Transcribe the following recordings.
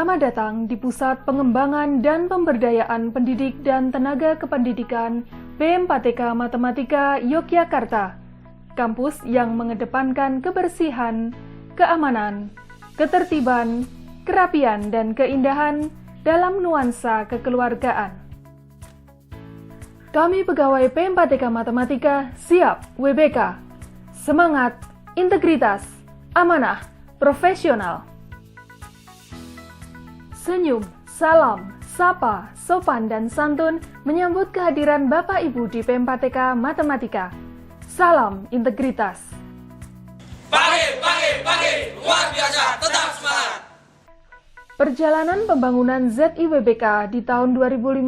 Selamat datang di Pusat Pengembangan dan Pemberdayaan Pendidik dan Tenaga Kependidikan BM4TK Matematika Yogyakarta, kampus yang mengedepankan kebersihan, keamanan, ketertiban, kerapian, dan keindahan dalam nuansa kekeluargaan. Kami pegawai BM4TK Matematika siap WBK. Semangat, integritas, amanah, profesional. Senyum, salam, sapa, sopan, dan santun menyambut kehadiran Bapak Ibu di BM4TK Matematika. Salam integritas. Pagi, luar biasa, tetap semangat. Perjalanan pembangunan ZIWBK di tahun 2015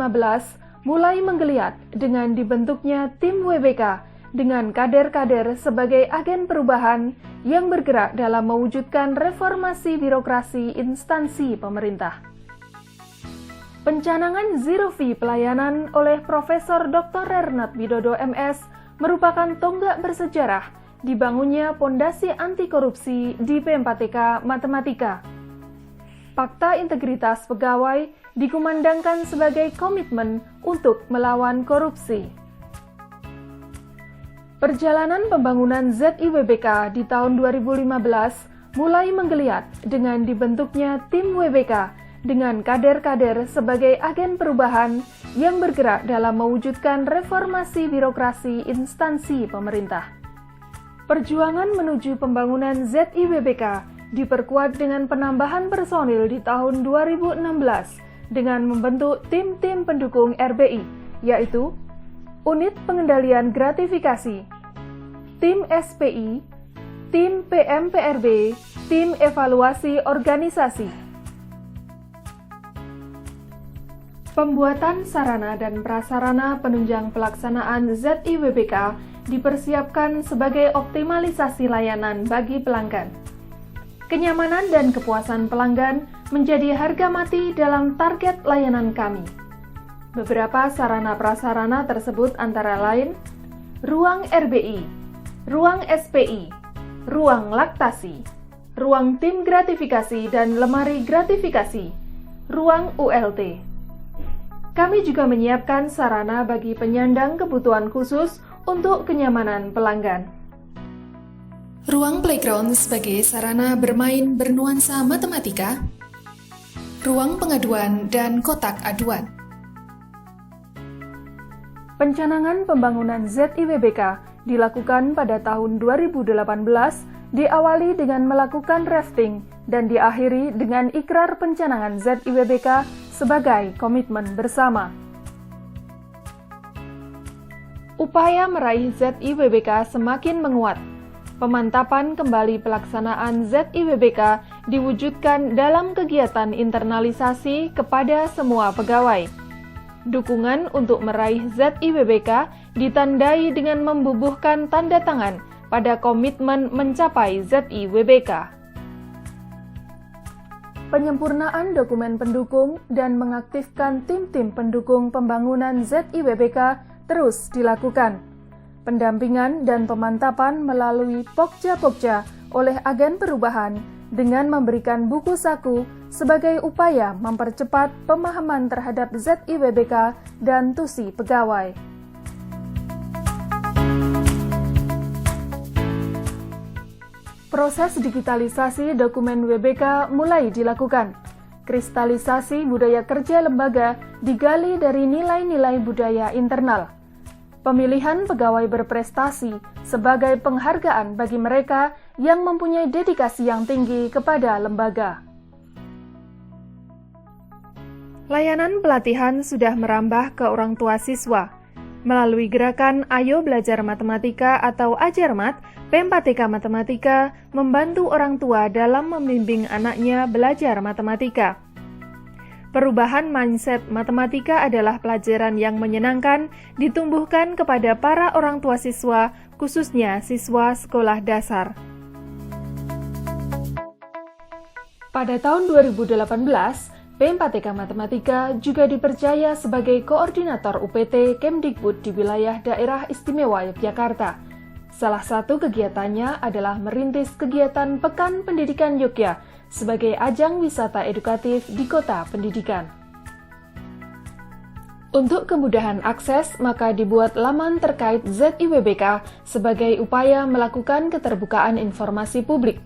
mulai menggeliat dengan dibentuknya tim WBK dengan kader-kader sebagai agen perubahan yang bergerak dalam mewujudkan reformasi birokrasi instansi pemerintah. Pencanangan Zero Fee pelayanan oleh Profesor Dr. Rernat Widodo MS merupakan tonggak bersejarah dibangunnya pondasi anti korupsi di BM4TK Matematika. Fakta integritas pegawai dikumandangkan sebagai komitmen untuk melawan korupsi. Perjalanan pembangunan ZIWBK di tahun 2015 mulai menggeliat dengan dibentuknya tim WBK dengan kader-kader sebagai agen perubahan yang bergerak dalam mewujudkan reformasi birokrasi instansi pemerintah. Perjuangan menuju pembangunan ZIWBK diperkuat dengan penambahan personil di tahun 2016 dengan membentuk tim-tim pendukung RBI, yaitu Unit Pengendalian Gratifikasi, Tim SPI, Tim PMPRB, Tim Evaluasi Organisasi. Pembuatan sarana dan prasarana penunjang pelaksanaan ZIWBK dipersiapkan sebagai optimalisasi layanan bagi pelanggan. Kenyamanan dan kepuasan pelanggan menjadi harga mati dalam target layanan kami. Beberapa sarana prasarana tersebut antara lain ruang RBI, ruang SPI, ruang laktasi, ruang tim gratifikasi dan lemari gratifikasi, ruang ULT. Kami juga menyiapkan sarana bagi penyandang kebutuhan khusus untuk kenyamanan pelanggan. Ruang playground sebagai sarana bermain bernuansa matematika, ruang pengaduan dan kotak aduan. Pencanangan pembangunan ZIWBK dilakukan pada tahun 2018, diawali dengan melakukan rafting dan diakhiri dengan ikrar pencanangan ZIWBK sebagai komitmen bersama. Upaya meraih ZIWBK semakin menguat. Pemantapan kembali pelaksanaan ZIWBK diwujudkan dalam kegiatan internalisasi kepada semua pegawai. Dukungan untuk meraih ZIWBK ditandai dengan membubuhkan tanda tangan pada komitmen mencapai ZIWBK. Penyempurnaan dokumen pendukung dan mengaktifkan tim-tim pendukung pembangunan ZIWBK terus dilakukan. Pendampingan dan pemantapan melalui Pokja-Pokja oleh agen perubahan dengan memberikan buku saku sebagai upaya mempercepat pemahaman terhadap ZIWBK dan tusi pegawai. Proses digitalisasi dokumen WBK mulai dilakukan. Kristalisasi budaya kerja lembaga digali dari nilai-nilai budaya internal. Pemilihan pegawai berprestasi sebagai penghargaan bagi mereka yang mempunyai dedikasi yang tinggi kepada lembaga. Layanan pelatihan sudah merambah ke orang tua siswa. Melalui gerakan Ayo Belajar Matematika atau Ajarmat, BM4TK Matematika membantu orang tua dalam membimbing anaknya belajar matematika. Perubahan mindset matematika adalah pelajaran yang menyenangkan ditumbuhkan kepada para orang tua siswa, khususnya siswa sekolah dasar. Pada tahun 2018, BM4TK Matematika juga dipercaya sebagai koordinator UPT Kemdikbud di wilayah Daerah Istimewa Yogyakarta. Salah satu kegiatannya adalah merintis kegiatan Pekan Pendidikan Yogyakarta sebagai ajang wisata edukatif di kota pendidikan. Untuk kemudahan akses, maka dibuat laman terkait ZIWBK sebagai upaya melakukan keterbukaan informasi publik,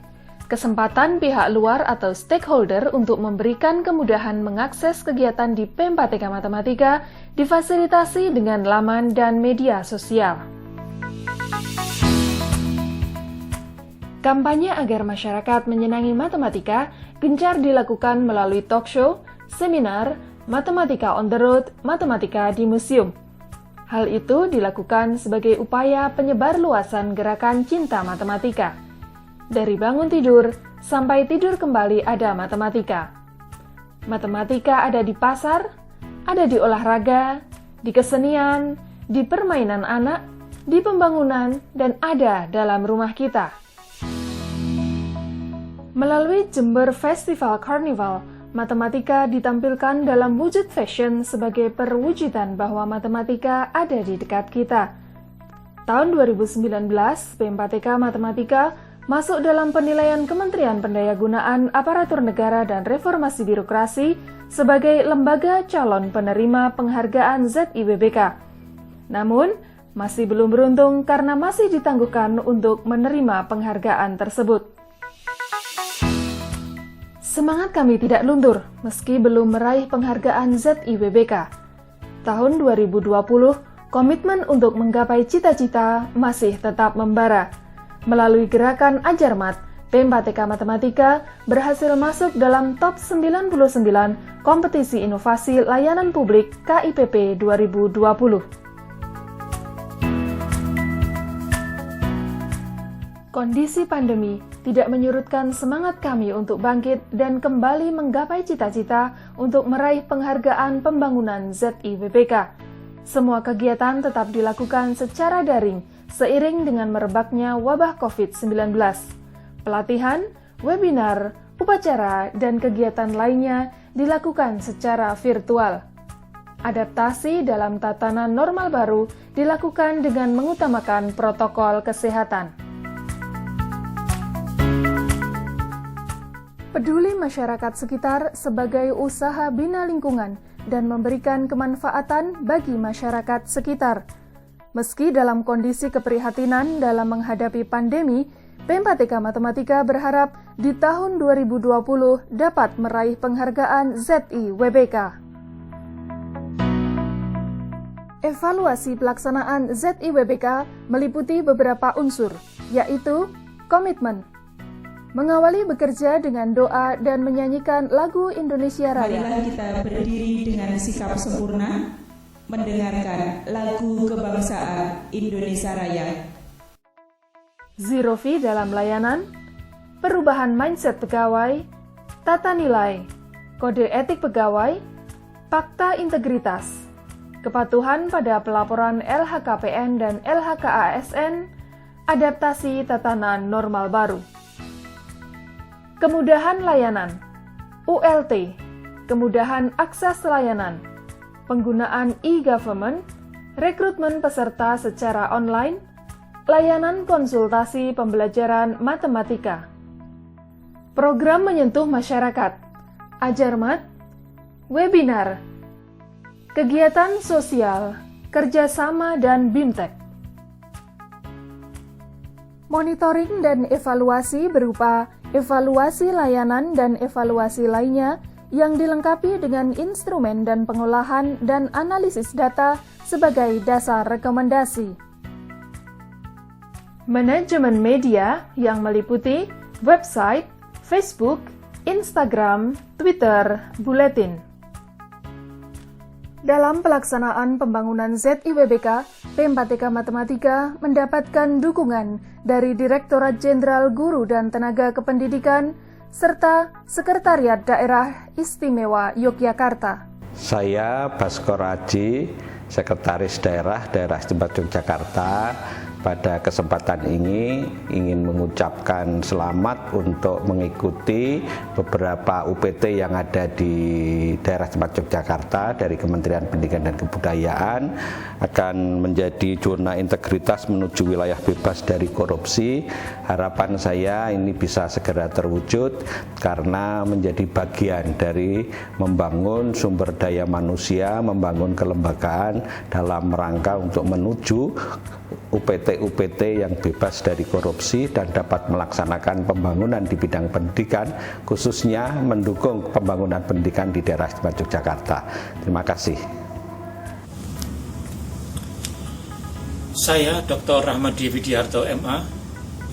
kesempatan pihak luar atau stakeholder untuk memberikan kemudahan mengakses kegiatan di PEM4TK Matematika difasilitasi dengan laman dan media sosial. Kampanye agar masyarakat menyenangi matematika gencar dilakukan melalui talk show, seminar, Matematika on the Road, Matematika di Museum. Hal itu dilakukan sebagai upaya penyebarluasan gerakan cinta matematika. Dari bangun tidur sampai tidur kembali ada matematika. Matematika ada di pasar, ada di olahraga, di kesenian, di permainan anak, di pembangunan, dan ada dalam rumah kita. Melalui Jember Festival Carnival, matematika ditampilkan dalam wujud fashion sebagai perwujudan bahwa matematika ada di dekat kita. Tahun 2019, PEM4TK Matematika masuk dalam penilaian Kementerian Pendayagunaan Aparatur Negara dan Reformasi Birokrasi sebagai lembaga calon penerima penghargaan ZIWBK. Namun, masih belum beruntung karena masih ditangguhkan untuk menerima penghargaan tersebut. Semangat kami tidak luntur meski belum meraih penghargaan ZIWBK. Tahun 2020, komitmen untuk menggapai cita-cita masih tetap membara. Melalui gerakan Ajarmat, PEM4TK Matematika berhasil masuk dalam top 99 kompetisi inovasi layanan publik KIPP 2020. Kondisi pandemi tidak menyurutkan semangat kami untuk bangkit dan kembali menggapai cita-cita untuk meraih penghargaan pembangunan ZIWBK. Semua kegiatan tetap dilakukan secara daring seiring dengan merebaknya wabah COVID-19. Pelatihan, webinar, upacara, dan kegiatan lainnya dilakukan secara virtual. Adaptasi dalam tatanan normal baru dilakukan dengan mengutamakan protokol kesehatan. Peduli masyarakat sekitar sebagai usaha bina lingkungan dan memberikan kemanfaatan bagi masyarakat sekitar. Meski dalam kondisi keprihatinan dalam menghadapi pandemi, PEM4TK Matematika berharap di tahun 2020 dapat meraih penghargaan ZIWBK. Evaluasi pelaksanaan ZIWBK meliputi beberapa unsur, yaitu komitmen, mengawali bekerja dengan doa dan menyanyikan lagu Indonesia Raya. Marilah kita berdiri dengan sikap sempurna, mendengarkan lagu kebangsaan Indonesia Raya. Zero fee dalam layanan, perubahan mindset pegawai, tata nilai, kode etik pegawai, fakta integritas, kepatuhan pada pelaporan LHKPN dan LHKASN, adaptasi tatanan normal baru. Kemudahan layanan, ULT, kemudahan akses layanan, penggunaan e-government, rekrutmen peserta secara online, layanan konsultasi pembelajaran matematika. Program menyentuh masyarakat, Ajarmat, webinar, kegiatan sosial, kerjasama dan BIMTEK. Monitoring dan evaluasi berupa evaluasi layanan dan evaluasi lainnya yang dilengkapi dengan instrumen dan pengolahan dan analisis data sebagai dasar rekomendasi. Manajemen media yang meliputi website, Facebook, Instagram, Twitter, buletin. Dalam pelaksanaan pembangunan ZIWBK, PEM4TK Matematika mendapatkan dukungan dari Direktorat Jenderal Guru dan Tenaga Kependidikan serta Sekretariat Daerah Istimewa Yogyakarta. Saya Baskor Aji, Sekretaris Daerah Istimewa Yogyakarta, Pada kesempatan ini ingin mengucapkan selamat untuk mengikuti beberapa UPT yang ada di daerah Istimewa Yogyakarta dari Kementerian Pendidikan dan Kebudayaan, akan menjadi zona integritas menuju wilayah bebas dari korupsi. Harapan saya ini bisa segera terwujud karena menjadi bagian dari membangun sumber daya manusia, membangun kelembagaan dalam rangka untuk menuju UPT-UPT yang bebas dari korupsi dan dapat melaksanakan pembangunan di bidang pendidikan, khususnya mendukung pembangunan pendidikan di daerah Istimewa Yogyakarta. Terima kasih. Saya Dr. Rahmadi Widiarto MA,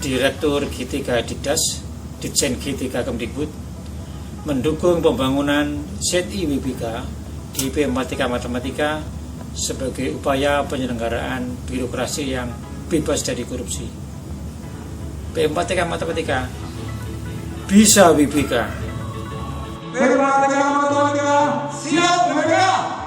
Direktur G3 Dikdas, Ditjen G3 Kemdikbud, mendukung pembangunan ZIWBK di PM4TK Matematika sebagai upaya penyelenggaraan birokrasi yang bebas dari korupsi. PM4TK Matematika bisa WBK. PM4TK Matematika siap WBK.